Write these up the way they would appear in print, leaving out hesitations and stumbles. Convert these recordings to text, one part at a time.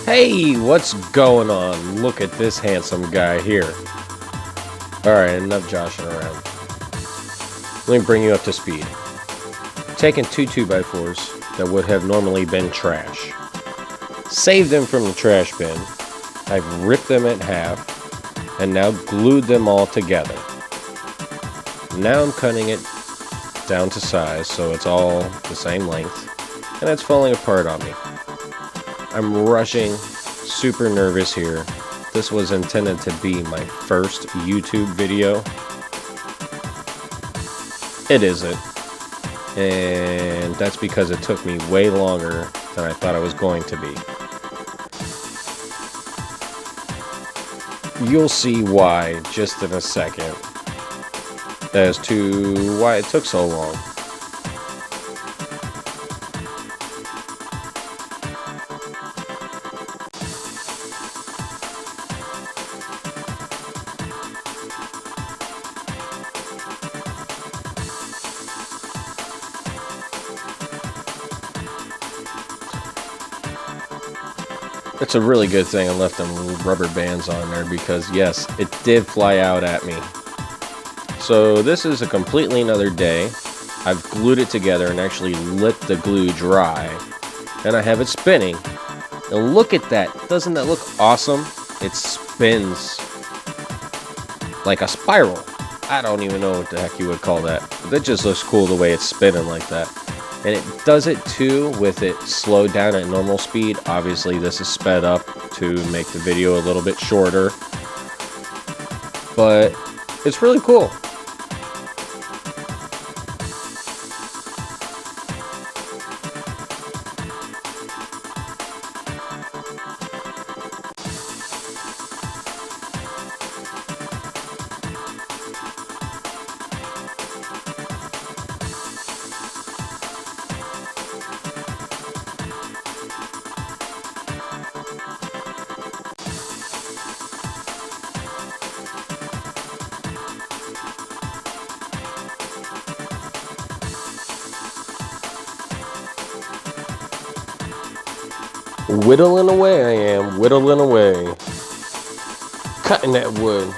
Hey, what's going on? Look at this handsome guy here. Alright, enough joshing around. Let me bring you up to speed. I've taken two 2x4s that would have normally been trash. Saved them from the trash bin. I've ripped them in half and now glued them all together. Now I'm cutting it down to size so it's all the same length, and it's falling apart on me. I'm rushing, super nervous here. This was intended to be my first YouTube video. It isn't. And that's because it took me way longer than I thought it was going to be. You'll see why just in a second as to why it took so long. It's a really good thing I left them rubber bands on there because yes, it did fly out at me. So this is a completely another day. I've glued it together and actually let the glue dry. And I have it spinning. And look at that. Doesn't that look awesome? It spins like a spiral. I don't even know what the heck you would call that. That just looks cool the way it's spinning like that. And it does it too with it slowed down at normal speed. Obviously this is sped up to make the video a little bit shorter. But it's really cool. Whittling away I am, whittling away. Cutting that wood.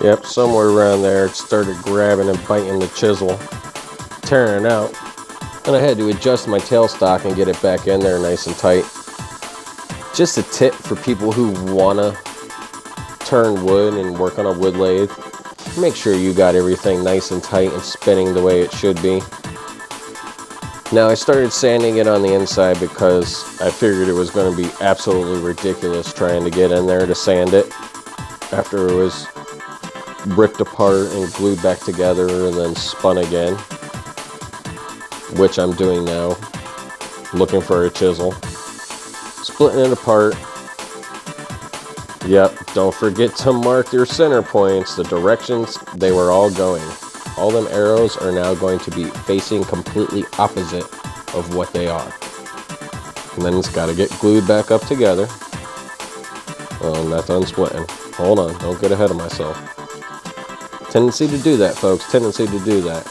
Yep, somewhere around there it started grabbing and biting the chisel, tearing it out, and I had to adjust my tailstock and get it back in there nice and tight. Just a tip for people who want to turn wood and work on a wood lathe, make sure you got everything nice and tight and spinning the way it should be. Now I started sanding it on the inside because I figured it was going to be absolutely ridiculous trying to get in there to sand it after it was ripped apart and glued back together and then spun again, which I'm doing now, looking for a chisel, splitting it apart. Yep, don't forget to mark your center points, the directions they were all going. All them arrows are now going to be facing completely opposite of what they are. And then it's got to get glued back up together. Oh, I'm not done splitting. Hold on, don't get ahead of myself. Tendency to do that, folks. Tendency to do that.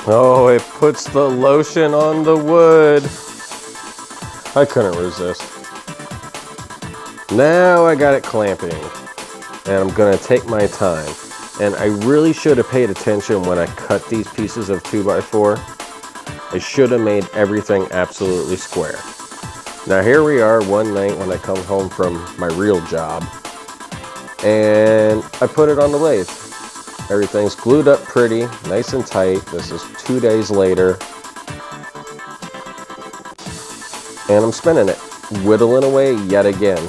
Oh, it puts the lotion on the wood. I couldn't resist. Now I got it clamping. And I'm going to take my time. And I really should have paid attention when I cut these pieces of 2x4. I should have made everything absolutely square. Now here we are one night when I come home from my real job, and I put it on the lathe. Everything's glued up pretty, nice and tight. This is 2 days later. And I'm spinning it, whittling away yet again.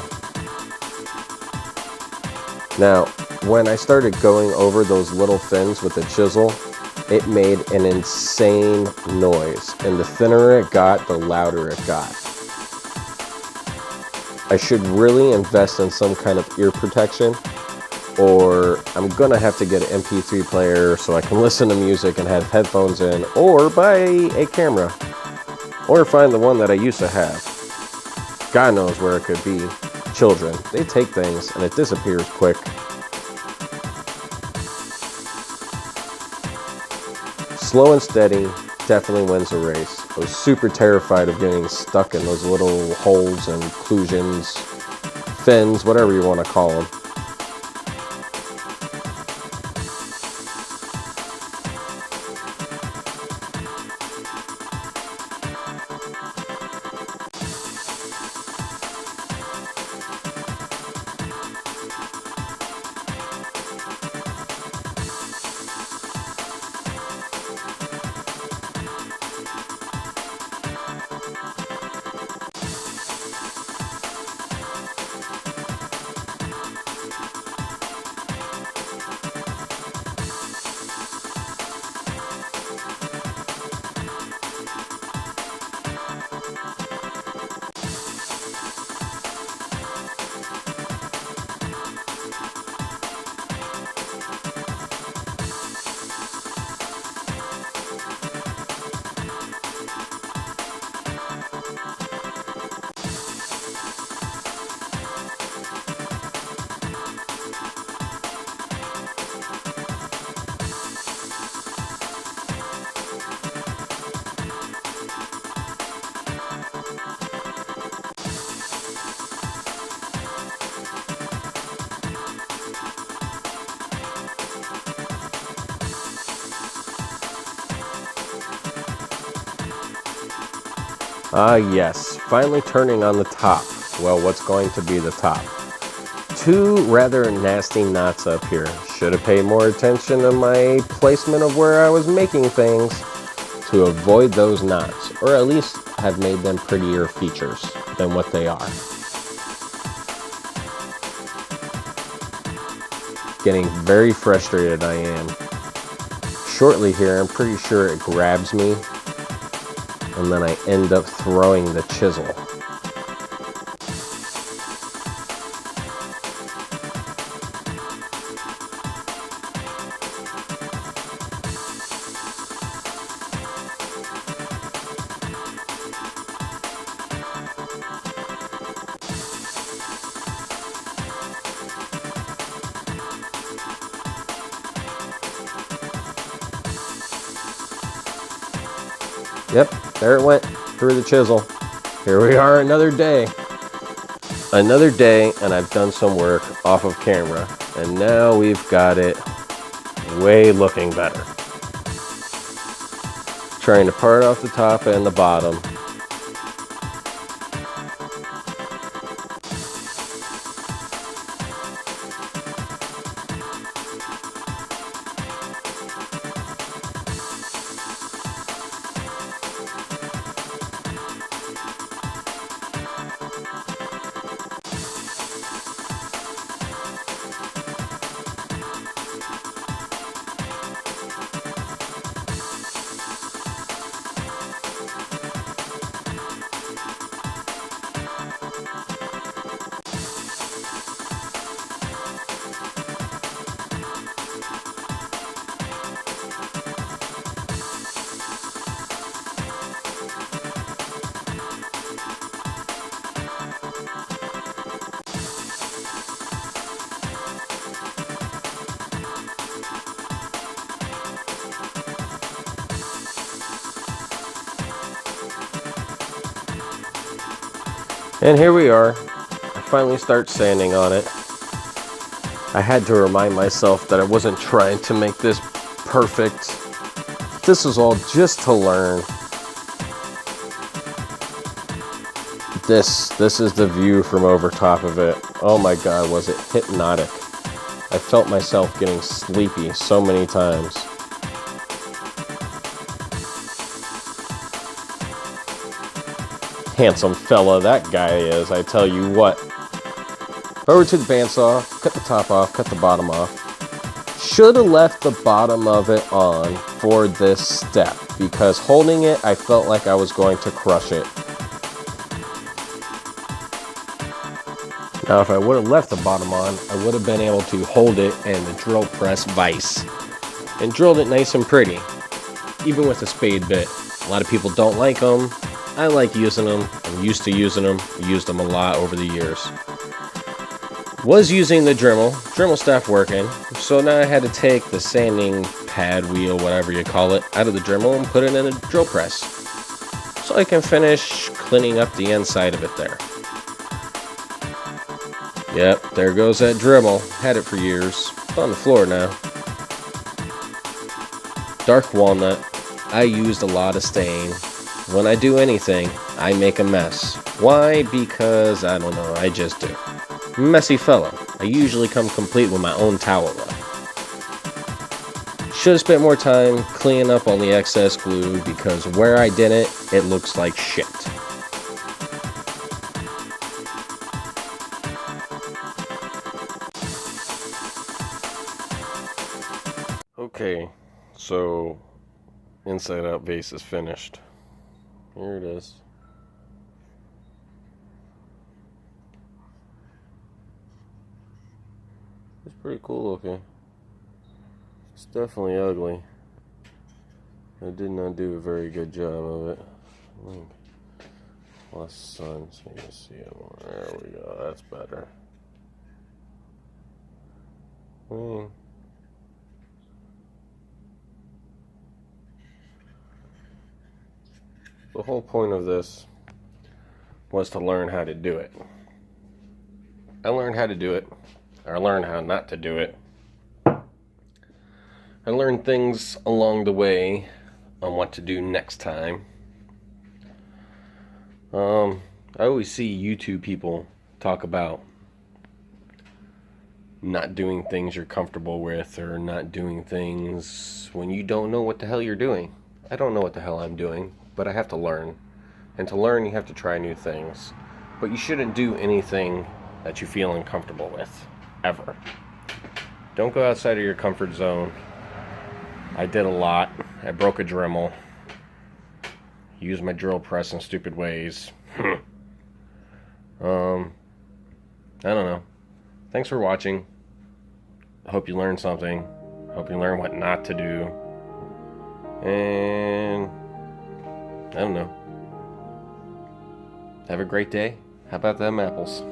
Now, when I started going over those little fins with the chisel, it made an insane noise. And the thinner it got, the louder it got. I should really invest in some kind of ear protection, or I'm gonna have to get an MP3 player so I can listen to music and have headphones in, or buy a camera, or find the one that I used to have. God knows where it could be. Children, they take things and it disappears quick. Slow and steady definitely wins the race. I was super terrified of getting stuck in those little holes and occlusions, fins, whatever you want to call them. Ah yes, finally turning on the top. Well, what's going to be the top? Two rather nasty knots up here. Should have paid more attention to my placement of where I was making things to avoid those knots, or at least have made them prettier features than what they are. Getting very frustrated I am. Shortly here, I'm pretty sure it grabs me, and then I end up throwing the chisel. Yep, there it went, through the chisel. Here we are, another day. Another day, and I've done some work off of camera. And now we've got it way looking better. Trying to part off the top and the bottom. And here we are. I finally start sanding on it. I had to remind myself that I wasn't trying to make this perfect. This is all just to learn. This is the view from over top of it. Oh my God, was it hypnotic. I felt myself getting sleepy so many times. Handsome fella that guy is, I tell you what. Over to the bandsaw, cut the top off, cut the bottom off. Should have left the bottom of it on for this step, because holding it, I felt like I was going to crush it. Now, if I would have left the bottom on, I would have been able to hold it in the drill press vise and drilled it nice and pretty, even with a spade bit. A lot of people don't like them. I like using them. I'm used to using them. Used them a lot over the years. Was using the Dremel stopped working, so now I had to take the sanding pad wheel, whatever you call it, out of the Dremel and put it in a drill press, so I can finish cleaning up the inside of it there. Yep, there goes that Dremel. Had it for years. It's on the floor now. Dark walnut. I used a lot of stain. When I do anything, I make a mess. Why? Because, I don't know, I just do. Messy fella. I usually come complete with my own towel though. Should have spent more time cleaning up all the excess glue, because where I did it, it looks like shit. Okay, so inside out vase is finished. Here it is. It's pretty cool looking. It's definitely ugly. I did not do a very good job of it. Plus sun, so you can see it more. There we go, that's better. The whole point of this was to learn how to do it. I learned how to do it. I learned how not to do it. I learned things along the way on what to do next time. I always see YouTube people talk about not doing things you're comfortable with, or not doing things when you don't know what the hell you're doing. I don't know what the hell I'm doing, but I have to learn. And to learn, you have to try new things. But you shouldn't do anything that you feel uncomfortable with, ever. Don't go outside of your comfort zone. I did a lot. I broke a Dremel. Used my drill press in stupid ways. I don't know. Thanks for watching. Hope you learned something. Hope you learn what not to do. And I don't know. Have a great day. How about them apples?